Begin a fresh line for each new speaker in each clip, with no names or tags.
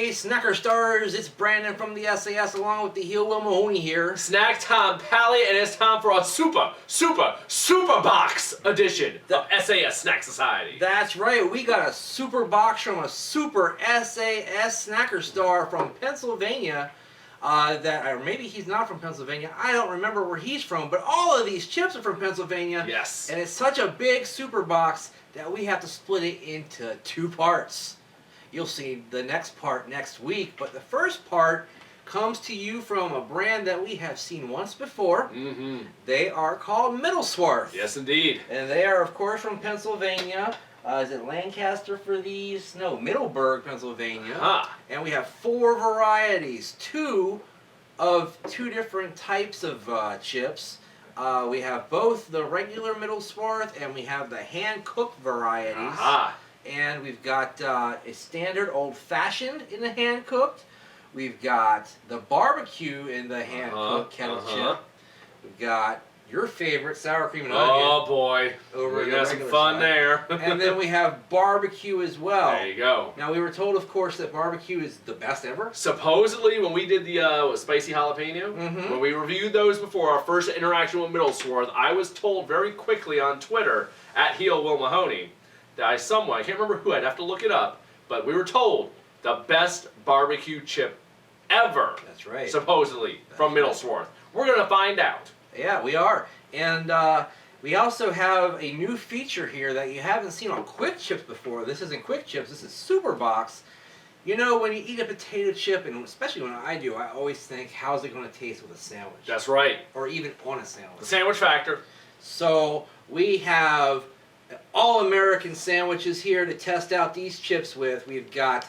Hey, Snacker Stars, it's Brandon from the sAs along with the heel Will Mahoney here.
Snack time, Pally, and it's time for a Superbox edition of sAs Snack Society.
That's right, we got a super box from a super sAs Snacker Star from Pennsylvania. Or maybe he's not from Pennsylvania. I don't remember where he's from, but all of these chips are from Pennsylvania.
Yes.
And it's such a big super box that we have to split it into 2 parts. You'll see the next part next week, but the first part comes to you from a brand that we have seen once before.
Mm-hmm.
They are called Middlesworth.
Yes, indeed.
And they are, of course, from Pennsylvania. Is it Lancaster for these? No, Middleburg, Pennsylvania.
Huh.
And we have 4 varieties, 2 different types of chips. We have both the regular Middlesworth and we have the hand-cooked varieties.
Aha.
And we've got a standard old-fashioned in the hand-cooked. We've got the barbecue in the hand-cooked kettle chip. We've got your favorite sour cream and onion.
Oh boy,
Over
we got some fun there.
And then we have barbecue as well.
There you go.
Now we were told, of course, that barbecue is the best ever.
Supposedly, when we did the spicy jalapeno, when we reviewed those before our first interaction with Middlesworth, I was told very quickly on Twitter at heel Will Mahoney that I can't remember who, I'd have to look it up, but we were told the best barbecue chip ever.
That's right.
Supposedly from Middlesworth. We're gonna find out.
Yeah, we are. And we also have a new feature here that you haven't seen on Quick Chips before. This isn't Quick Chips, this is Superbox. You know, when you eat a potato chip, and especially when I do, I always think, how's it going to taste with a sandwich?
That's right.
Or even on a sandwich.
The sandwich factor.
So we have all-American sandwiches here to test out these chips with. We've got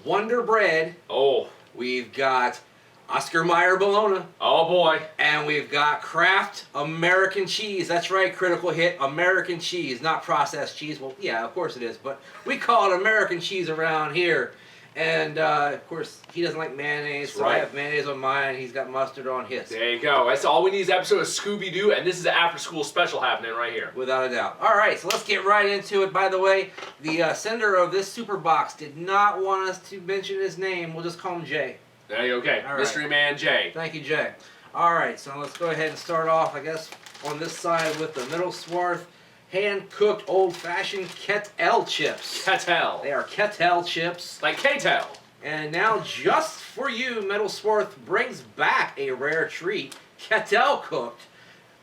Wonder Bread.
Oh.
We've got Oscar Mayer Bologna.
Oh boy.
And we've got Kraft American cheese. That's right, critical hit, American cheese, not processed cheese. Well, yeah, of course it is, but we call it American cheese around here. And, of course, he doesn't like mayonnaise,
That's
so
right.
I have mayonnaise on mine, he's got mustard on his.
There you go. That's all we need is an episode of Scooby-Doo, and this is an after-school special happening right here.
Without a doubt. All right, so let's get right into it. By the way, the sender of this super box did not want us to mention his name. We'll just call him Jay.
There you go. Okay.
All right.
Mystery Man Jay.
Thank you, Jay. All right, so let's go ahead and start off, I guess, on this side with the Middlesworth hand-cooked old-fashioned Kettle chips.
Kettle.
They are Kettle chips.
Like K-Tel.
And now, just for you, Middlesworth brings back a rare treat, Kettle-cooked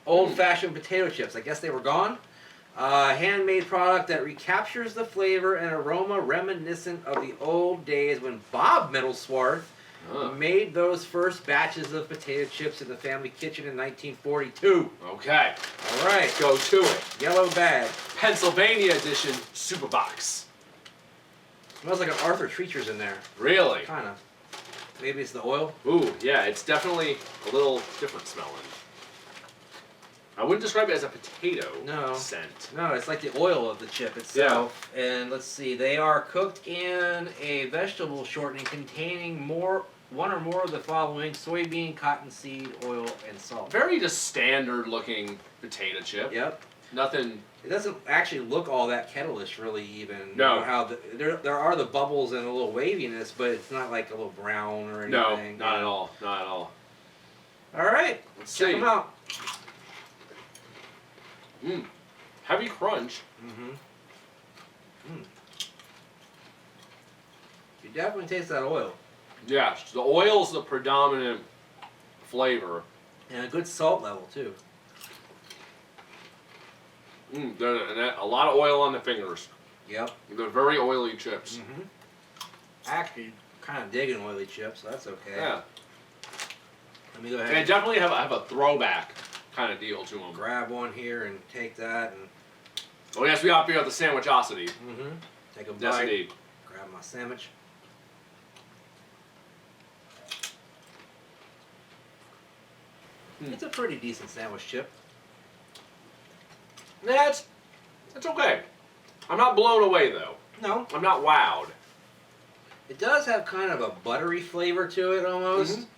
old-fashioned potato chips. I guess they were gone. Handmade product that recaptures the flavor and aroma reminiscent of the old days when Bob Middlesworth made those first batches of potato chips in the family kitchen in 1942.
Okay.
All right.
Go to it.
Yellow bag.
Pennsylvania edition Superbox.
Smells like an Arthur Treacher's in there.
Really?
Kind of. Maybe it's the oil.
Ooh, yeah, it's definitely a little different smelling. I wouldn't describe it as a potato scent.
No, it's like the oil of the chip itself. Yeah. And let's see, they are cooked in a vegetable shortening containing one or more of the following: soybean, cottonseed, oil, and salt.
Very just standard looking potato chip.
Yep.
Nothing.
It doesn't actually look all that kettle-ish, really, even.
No.
You know how there are the bubbles and a little waviness, but it's not like a little brown or anything.
No, not at all. Not at all.
All right.
Let's
check
see.
them out.
Mmm. Heavy crunch.
Mm-hmm. Mm. You definitely taste that oil.
Yes, the oil's the predominant flavor.
And a good salt level, too.
There's a lot of oil on the fingers.
Yep.
They're very oily chips.
Mm-hmm. Actually, kind of digging oily chips, so that's okay.
Yeah.
Let me go ahead
They definitely have a throwback kind of deal to them.
grab one here and take that and...
Oh yes, we operate the sandwichosity.
Mm-hmm. Take a bite.
Yes, indeed.
Grab my sandwich. It's a pretty decent sandwich chip.
That's okay. I'm not blown away though.
No.
I'm not wowed.
It does have kind of a buttery flavor to it almost.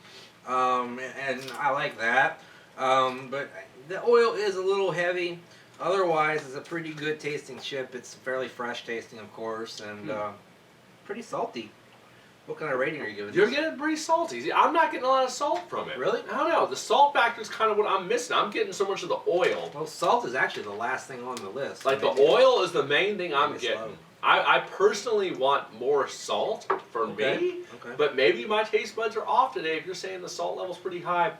And I like that. But the oil is a little heavy. Otherwise, it's a pretty good tasting chip. It's fairly fresh tasting, of course, and pretty salty. What kind of rating are you giving
You're
this?
getting pretty salty. See, I'm not getting a lot of salt from it.
Really?
I don't know. The salt factor is kind of what I'm missing. I'm getting so much of the oil.
Well, salt is actually the last thing on the list.
Like, the
Maybe-
oil is the main thing I'm
maybe
getting.
slow.
I personally want more salt for me,
Okay.
but maybe my taste buds are off today if you're saying the salt level's pretty high.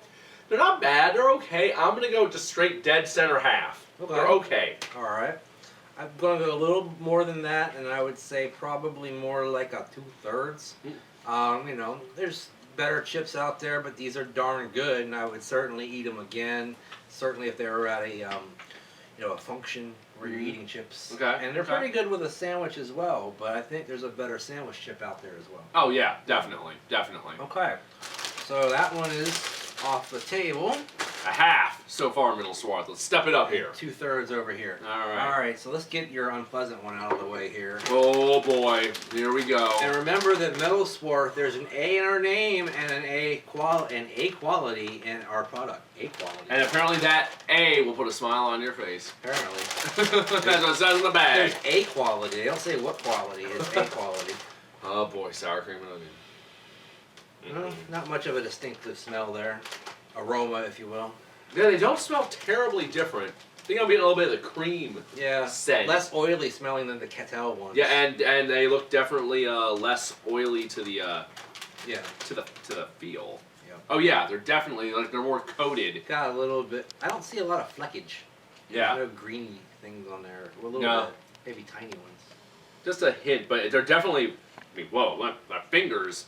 They're not bad. They're okay. I'm going to go just straight dead center half.
Okay.
They're okay.
All right. I'm going to go a little more than that, and I would say probably more like a 2/3. You know, there's better chips out there, but these are darn good, and I would certainly eat them again. Certainly if they were at a, you know, a function where you're eating chips.
Okay,
And they're
okay.
pretty good with a sandwich as well, but I think there's a better sandwich chip out there as well.
Oh, yeah. Definitely. Definitely.
Okay. So that one is off the table.
A half so far, Middleswarth. Let's step it up here.
2/3 over here.
All right.
All right, so let's get your unpleasant one out of the way here.
Oh, boy. Here we go.
And remember that Middlesworth, there's an A in our name and an A quality in our product. A quality.
And apparently that A will put a smile on your face.
Apparently.
That's what it says in the bag.
There's A quality. They don't say what quality. It's A quality.
Oh, boy. Sour cream and onion.
Well, not much of a distinctive smell there. Aroma, if you will.
Yeah, they don't smell terribly different. I think I'm getting a little bit of the cream
Yeah.
scent.
Less oily smelling than the Kettle ones.
Yeah, and they look definitely less oily to the
Yeah.
to the feel.
Yeah.
Oh yeah, they're definitely like they're more coated.
Got a little bit. I don't see a lot of fleckage.
Yeah,
No greeny things on there. A little
No.
bit. Maybe tiny ones.
just a hint, but they're definitely. I mean, whoa, my fingers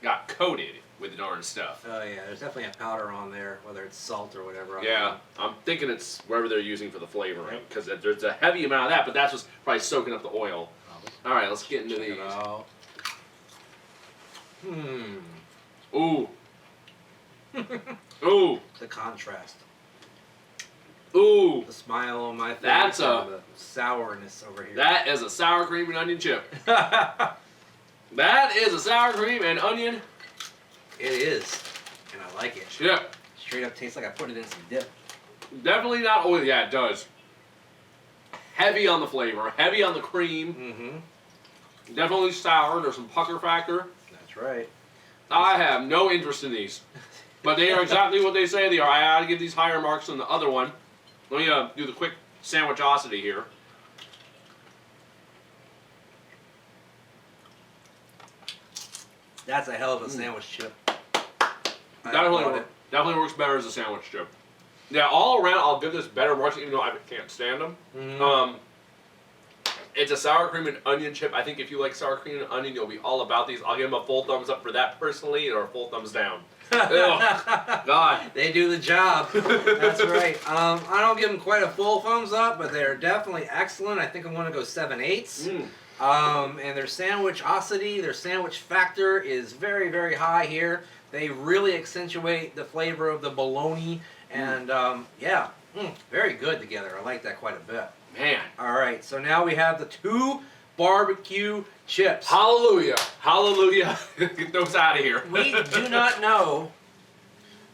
got coated with the darn stuff.
Oh yeah, there's definitely a powder on there, whether it's salt or whatever. I don't
Yeah,
know.
I'm thinking it's wherever they're using for the flavoring, because there's a heavy amount of that, but that's what's probably soaking up the oil. All right, let's get into
Check
these.
it out.
Ooh. Ooh.
The contrast.
Ooh.
The smile on my face.
That's
and the sourness over here.
That is a sour cream and onion chip. That is a sour cream and onion
It is, and I like it.
chip.
Straight up tastes like I put it in some dip.
Definitely not oily. Yeah, it does. Heavy on the flavor, heavy on the cream.
Mm-hmm.
Definitely sour. There's some pucker factor.
That's right.
I have no interest in these, but they are exactly what they say they are. I gotta give these higher marks than the other one. Let me do the quick sandwichosity here.
That's a hell of a sandwich chip. I applaud it.
Definitely works better as a sandwich chip. Yeah, all around, I'll give this better marks, even though I can't stand them.
Mhm.
It's a sour cream and onion chip. I think if you like sour cream and onion, you'll be all about these. I'll give them a full thumbs up for that personally, or a full thumbs down. Ugh, God.
They do the job. That's right. I don't give them quite a full thumbs up, but they're definitely excellent. I think I'm going to go 7/8. And their sandwichosity, their sandwich factor is very, very high here. They really accentuate the flavor of the bologna, and yeah, very good together. I like that quite a bit.
Man.
All right, so now we have the 2 barbecue chips.
Hallelujah. Hallelujah. Get those out of here.
We do not know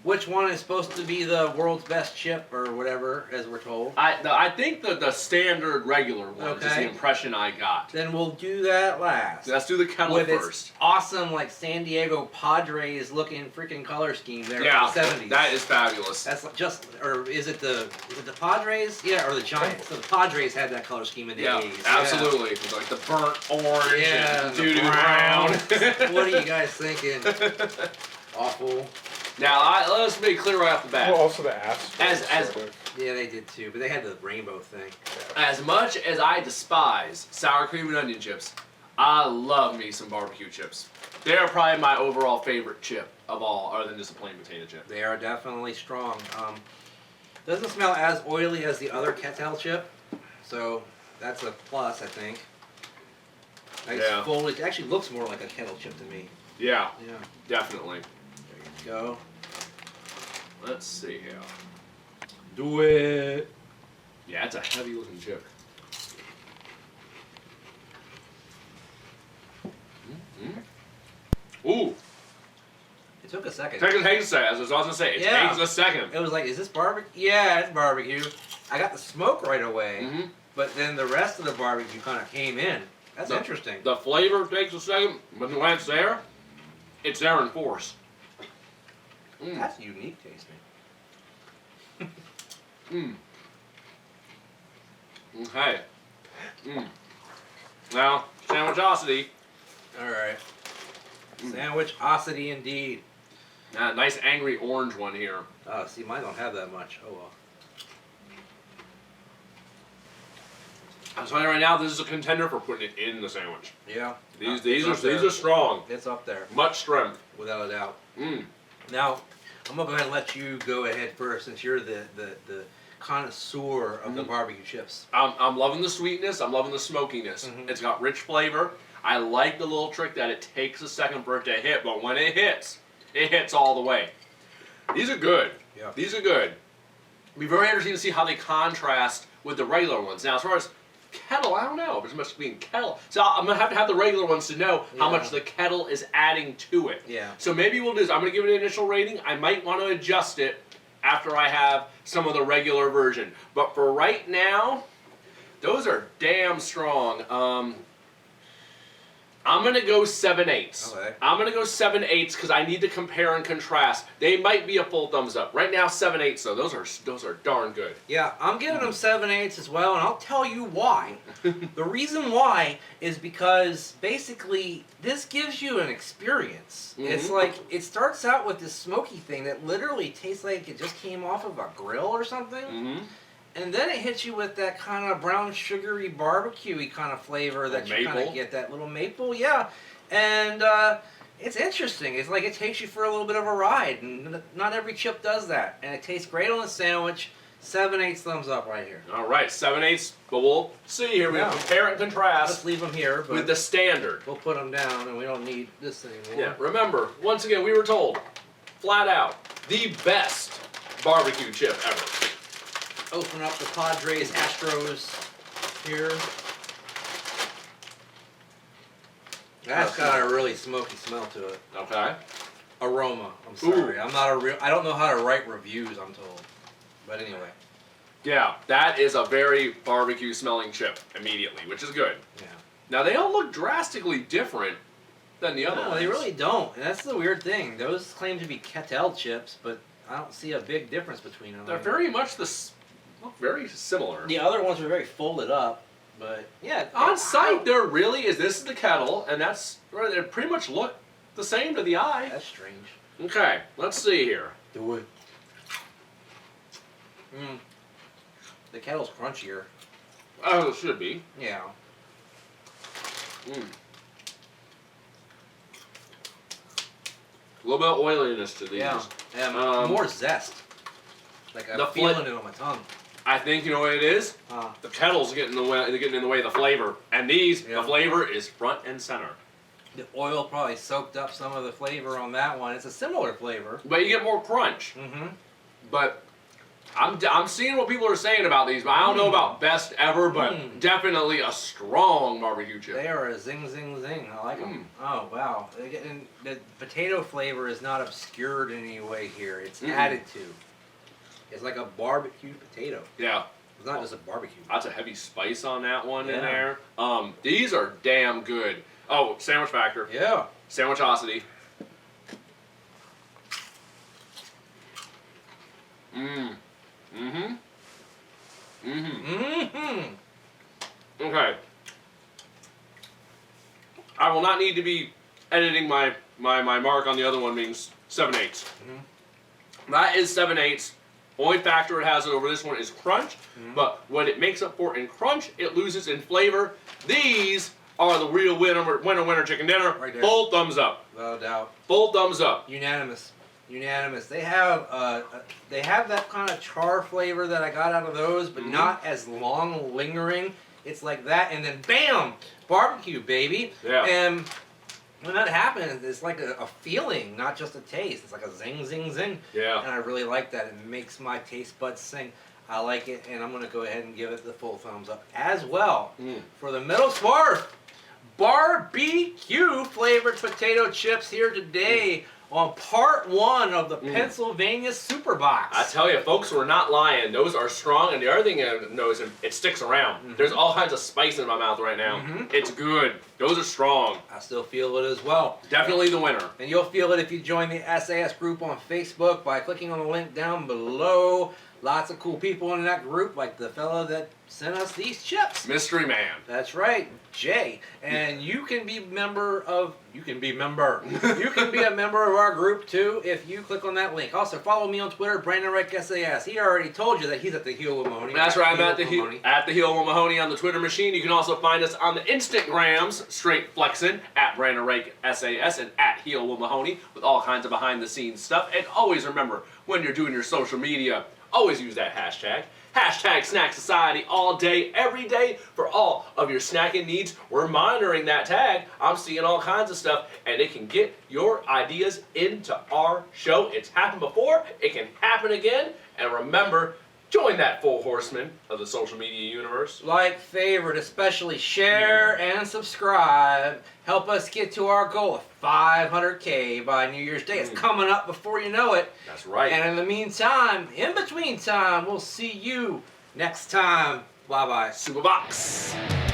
which one is supposed to be the world's best chip or whatever, as we're told.
I think the standard regular one is
Okay.
the impression I got.
Then we'll do that last.
Let's do the Kettle
With
first.
its awesome, like, San Diego Padres looking freaking color scheme there
Yeah,
in the 70s.
that is fabulous.
That's just, or is it the Padres? Yeah, or the Giants. So the Padres had that color scheme in the
Yeah,
80s.
absolutely. It's like the burnt orange
Yeah,
and
the
doo-doo
brown.
brown.
What are you guys thinking? Awful.
Now, let's make it clear right off the bat.
Well, also the ass.
As-
sort of.
Yeah, they did too, but they had the rainbow thing.
As much as I despise sour cream and onion chips, I love me some barbecue chips. They're probably my overall favorite chip of all, other than just a plain potato chip.
They are definitely strong. Doesn't smell as oily as the other Kettle chip, so that's a plus, I think. Nice
Yeah.
foliage. It actually looks more like a Kettle chip to me.
Yeah,
Yeah.
definitely.
There you go.
Let's see here.
Do it.
Yeah, it's a heavy looking chip. Ooh,
It took a second.
takes a second. As I was going to say, it
Yeah.
takes a second.
It was like, is this barbecue? Yeah, it's barbecue. I got the smoke right away,
Mhm.
but then the rest of the barbecue kind of came in That's interesting.
The flavor takes a second, but when it's there in force.
That's unique tasting.
Okay. Now, sandwichosity.
All right. Sandwichosity indeed.
Nice angry orange one here.
Oh, see, mine don't have that much. Oh well.
I'm telling you right now, this is a contender for putting it in the sandwich.
Yeah.
These are strong.
It's up there.
Much strength.
Without a doubt. Now, I'm gonna go ahead and let you go ahead first, since you're the connoisseur of the barbecue chips.
I'm loving the sweetness. I'm loving the smokiness. It's got rich flavor. I like the little trick that it takes a second for it to hit, but when it hits all the way. These are good.
Yeah.
These are good. It'll be very interesting to see how they contrast with the regular ones. Now, as far as Kettle, I don't know. There's much being Kettle. So I'm going to have the regular ones to know how much the Kettle is adding to it.
Yeah.
So maybe we'll do this. I'm going to give it an initial rating. I might want to adjust it after I have some of the regular version. But for right now, those are damn strong. I'm going to go 7/8.
Okay.
I'm going to go 7/8 because I need to compare and contrast. They might be a full thumbs up. Right now, 7/8 though. Those are darn good.
Yeah, I'm giving them 7/8 as well, and I'll tell you why. The reason why is because basically this gives you an experience. It's like it starts out with this smoky thing that literally tastes like it just came off of a grill or something. And then it hits you with that kind of brown sugary barbecue-y kind of flavor that you kind of get, that little maple, yeah. And it's interesting. It's like it takes you for a little bit of a ride, and not every chip does that. And it tastes great on the sandwich. 7/8 thumbs up right here.
All right, 7/8. But we'll see here. We'll compare and contrast.
Let's leave them here. But
with the standard.
We'll put them down, and we don't need this anymore.
Yeah. Remember, once again, we were told, flat out, the best barbecue chip ever.
Open up the Padres Astros here. That's got a really smoky smell to it.
Okay.
Aroma. I'm sorry. I don't know how to write reviews, I'm told. But anyway.
Yeah, that is a very barbecue smelling chip immediately, which is good.
Yeah.
Now they don't look drastically different than the other ones.
No, they really don't. And that's the weird thing. Those claim to be Kettle chips, but I don't see a big difference between them.
They're very much look very similar.
The other ones were very folded up, but yeah.
On site, there really is. This is the Kettle, and they pretty much look the same to the eye.
That's strange.
Okay, let's see here.
Do it. The Kettle's crunchier.
Oh, it should be.
Yeah.
A little bit of oiliness to these.
Yeah. More zest. Like I'm feeling it on my tongue.
I think you know what it is. The Kettle's getting in the way of the flavor, and these the flavor is front and center.
The oil probably soaked up some of the flavor on that one. It's a similar flavor,
but you get more crunch. But I'm seeing what people are saying about these, but I don't know about best ever, but definitely a strong barbecue chip.
They are a zing, zing, zing. I like them. Oh, wow. And the potato flavor is not obscured in any way here. It's added to. It's like a barbecue potato.
Yeah.
It's not just a barbecue.
That's a heavy spice on that one in there. These are damn good. Oh, sandwich factor.
Yeah.
Sandwichosity. Okay. I will not need to be editing my mark on the other one being 7/8. That is 7/8. Only factor it has over this one is crunch, but what it makes up for in crunch, it loses in flavor. These are the real winner chicken dinner.
Right there.
Full thumbs up.
Without a doubt.
Full thumbs up.
Unanimous. Unanimous. They have that kind of char flavor that I got out of those, but not as long lingering. It's like that, and then bam, barbecue, baby.
Yeah.
And when that happens, it's like a feeling, not just a taste. It's like a zing, zing, zing.
Yeah.
And I really like that. It makes my taste buds sing. I like it, and I'm going to go ahead and give it the full thumbs up as well. For the Middleswarth barbecue flavored potato chips here today on part 1 of the Pennsyvania Superbox.
I tell you, folks, we're not lying. Those are strong, and the other thing I know is it sticks around. There's all kinds of spice in my mouth right now. It's good. Those are strong.
I still feel it as well.
Definitely the winner.
And you'll feel it if you join the sAs group on Facebook by clicking on the link down below. Lots of cool people in that group, like the fella that sent us these chips.
Mystery Man.
That's right, Jay. And you can be a member of our group too if you click on that link. Also, follow me on Twitter, Brandon Reich sAs. He already told you that he's at the heel with Mahoney.
That's right, I'm at the heel with Mahoney on the Twitter machine. You can also find us on the Instagrams, straight flexing, at Brandon Reich sAs and at heel with Mahoney, with all kinds of behind the scenes stuff. And always remember, when you're doing your social media, always use that hashtag. Hashtag Snack Society all day, every day for all of your snacking needs. We're monitoring that tag. I'm seeing all kinds of stuff, and it can get your ideas into our show. It's happened before. It can happen again. And remember, join that full horseman of the social media universe.
Like, favorite, especially share and subscribe. Help us get to our goal of 500K by New Year's Day. It's coming up before you know it.
That's right.
And in the meantime, in between time, we'll see you next time. Bye-bye.
Superbox.